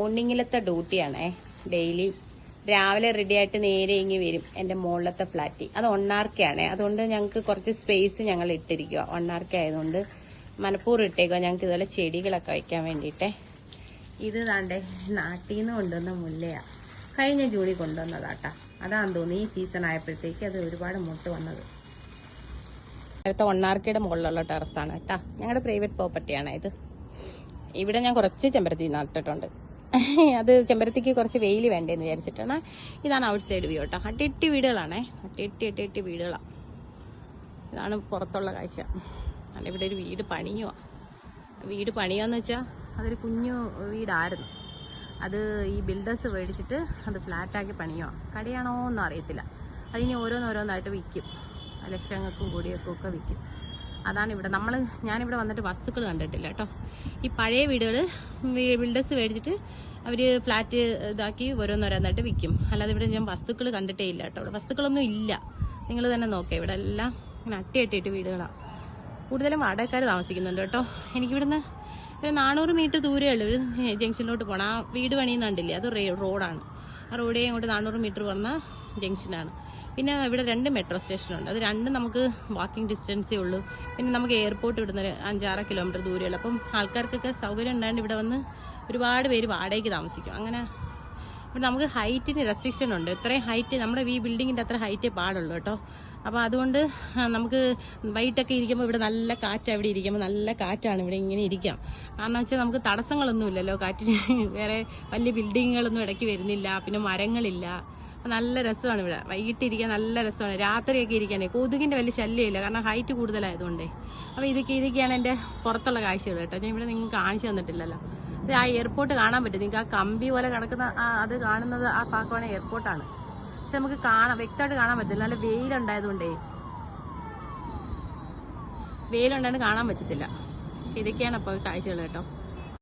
മോർണിംഗിലത്തെ ഡ്യൂട്ടിയാണേ. Daily രാവിലെ ready ആയിട്ട് നേരെ ഇങ്ങി വരും എൻ്റെ മുകളിലത്തെ ഫ്ലാറ്റ്. അത് ഒണ്ണാർക്കയാണേ. അതുകൊണ്ട് ഞങ്ങൾക്ക് കുറച്ച് സ്പേസ് ഞങ്ങൾ ഇട്ടിരിക്കുക. ഒണ്ണാർക്ക ആയതുകൊണ്ട് മനപ്പൂർവ്വം ഇട്ടേക്കുക ഞങ്ങൾക്ക് ഇതുപോലെ ചെടികളൊക്കെ വയ്ക്കാൻ വേണ്ടിയിട്ടേ. ഇത് താണ്ടേ നാട്ടിൽ നിന്ന് കൊണ്ടുവന്ന മുല്ലയാണ്. കഴിഞ്ഞ ജൂണിൽ കൊണ്ടുവന്നതാട്ടാ. അതാന്ന് തോന്നി ഈ സീസൺ ആയപ്പോഴത്തേക്ക് അത് ഒരുപാട് മുട്ട് വന്നത്. അടുത്ത ഒണ്ണാർക്കയുടെ മുകളിലുള്ള ടെറസാണ് കേട്ടാ. ഞങ്ങളുടെ പ്രൈവറ്റ് പ്രോപ്പർട്ടിയാണ് ഇത്. ഇവിടെ ഞാൻ കുറച്ച് ചെമ്പരത്തി നട്ടിട്ടുണ്ട്. അത് ചെമ്പരത്തിക്ക് കുറച്ച് വെയിൽ വേണ്ടേന്ന് വിചാരിച്ചിട്ടാണ്. ഇതാണ് ഔട്ട് സൈഡ് വ്യൂ കേട്ടോ. അട്ടി വീടുകളാണേ. അട്ടി വീടുകളാണ്. ഇതാണ് പുറത്തുള്ള കാഴ്ച. അല്ല, ഇവിടെ ഒരു വീട് പണിയുക. വീട് പണിയാന്ന് വെച്ചാൽ അതൊരു കുഞ്ഞു വീടായിരുന്നു. അത് ഈ ബിൽഡേഴ്സ് മേടിച്ചിട്ട് അത് ഫ്ലാറ്റാക്കി പണിയുക. കടയാണോ ഒന്നും അറിയത്തില്ല. അതിന് ഓരോന്നോരോന്നായിട്ട് വിൽക്കും. ലക്ഷങ്ങൾക്കും കോടികൾക്കും ഒക്കെ വിൽക്കും. അതാണ് ഇവിടെ ഞാനിവിടെ വന്നിട്ട് വസ്തുക്കൾ കണ്ടിട്ടില്ല കേട്ടോ. ഈ പഴയ വീടുകൾ ബിൽഡേഴ്സ് മേടിച്ചിട്ട് അവർ ഫ്ലാറ്റ് ഇതാക്കി ഓരോന്നോരോന്നായിട്ട് വിൽക്കും. അല്ലാതെ ഇവിടെ ഞാൻ വസ്തുക്കൾ കണ്ടിട്ടേ ഇല്ല കേട്ടോ. ഇവിടെ വസ്തുക്കളൊന്നും ഇല്ല. നിങ്ങൾ തന്നെ നോക്കാം. ഇവിടെ എല്ലാം ഇങ്ങനെ അട്ടിയിട്ട് വീടുകളാണ്. കൂടുതലും വാടകക്കാർ താമസിക്കുന്നുണ്ട് കേട്ടോ. എനിക്കിവിടുന്ന് ഒരു 400 മീറ്റർ ദൂരമേ ഉള്ളൂ ഒരു ജംഗ്ഷനിലോട്ട് പോകണം. ആ വീട് പണിയുന്നുണ്ടില്ലേ, അത് റോഡാണ്. ആ റോഡേ അങ്ങോട്ട് 400 മീറ്റർ വന്ന ജംഗ്ഷനാണ്. പിന്നെ ഇവിടെ 2 മെട്രോ സ്റ്റേഷനുണ്ട്. അത് രണ്ടും നമുക്ക് വാക്കിംഗ് ഡിസ്റ്റൻസേ ഉള്ളൂ. പിന്നെ നമുക്ക് എയർപോർട്ട് ഇവിടുന്ന് 5-6 കിലോമീറ്റർ ദൂരമുള്ളൂ. അപ്പം ആൾക്കാർക്കൊക്കെ സൗകര്യം ഉണ്ടായിട്ട് ഇവിടെ വന്ന് ഒരുപാട് പേര് വാടകയ്ക്ക് താമസിക്കും. അങ്ങനെ ഇവിടെ നമുക്ക് ഹൈറ്റിന് റെസ്ട്രിക്ഷൻ ഉണ്ട്. ഇത്രയും ഹൈറ്റ് നമ്മുടെ ഈ ബിൽഡിങ്ങിൻ്റെ അത്ര ഹൈറ്റേ പാടുള്ളൂ കേട്ടോ. അപ്പോൾ അതുകൊണ്ട് നമുക്ക് വൈകിട്ടൊക്കെ ഇരിക്കുമ്പോൾ ഇവിടെ നല്ല കാറ്റാണ്. ഇവിടെ ഇരിക്കുമ്പോൾ നല്ല കാറ്റാണ്. ഇവിടെ ഇങ്ങനെ ഇരിക്കാം. കാരണം വെച്ചാൽ നമുക്ക് തടസ്സങ്ങളൊന്നും ഇല്ലല്ലോ കാറ്റിന്. വേറെ വലിയ ബിൽഡിങ്ങുകളൊന്നും ഇടയ്ക്ക് വരുന്നില്ല. പിന്നെ മരങ്ങളില്ല. നല്ല രസമാണ് ഇവിടെ. വൈകിട്ടിരിക്കാൻ നല്ല രസമാണ്. രാത്രിയൊക്കെ ഇരിക്കാനേ കൊതുകിൻ്റെ വലിയ ശല്യമില്ല. കാരണം ഹൈറ്റ് കൂടുതലായതുകൊണ്ടേ. അപ്പോൾ ഇതൊക്കെയാണ് എൻ്റെ പുറത്തുള്ള കാഴ്ചകൾ കേട്ടോ. ഞാൻ ഇവിടെ നിങ്ങൾക്ക് കാണിച്ചു തന്നിട്ടില്ലല്ലോ. ഇത് ആ എയർപോർട്ട് കാണാൻ പറ്റും നിങ്ങൾക്ക്. ആ കമ്പി പോലെ കിടക്കുന്ന അത് കാണുന്നത് ആ പാക്കമാണ് എയർപോർട്ടാണ്. പക്ഷെ നമുക്ക് വ്യക്തമായിട്ട് കാണാൻ പറ്റില്ല. നല്ല വെയിലുണ്ടായതുകൊണ്ടേ കാണാൻ പറ്റത്തില്ല. ഇതൊക്കെയാണ് അപ്പോൾ കാഴ്ചകൾ കേട്ടോ.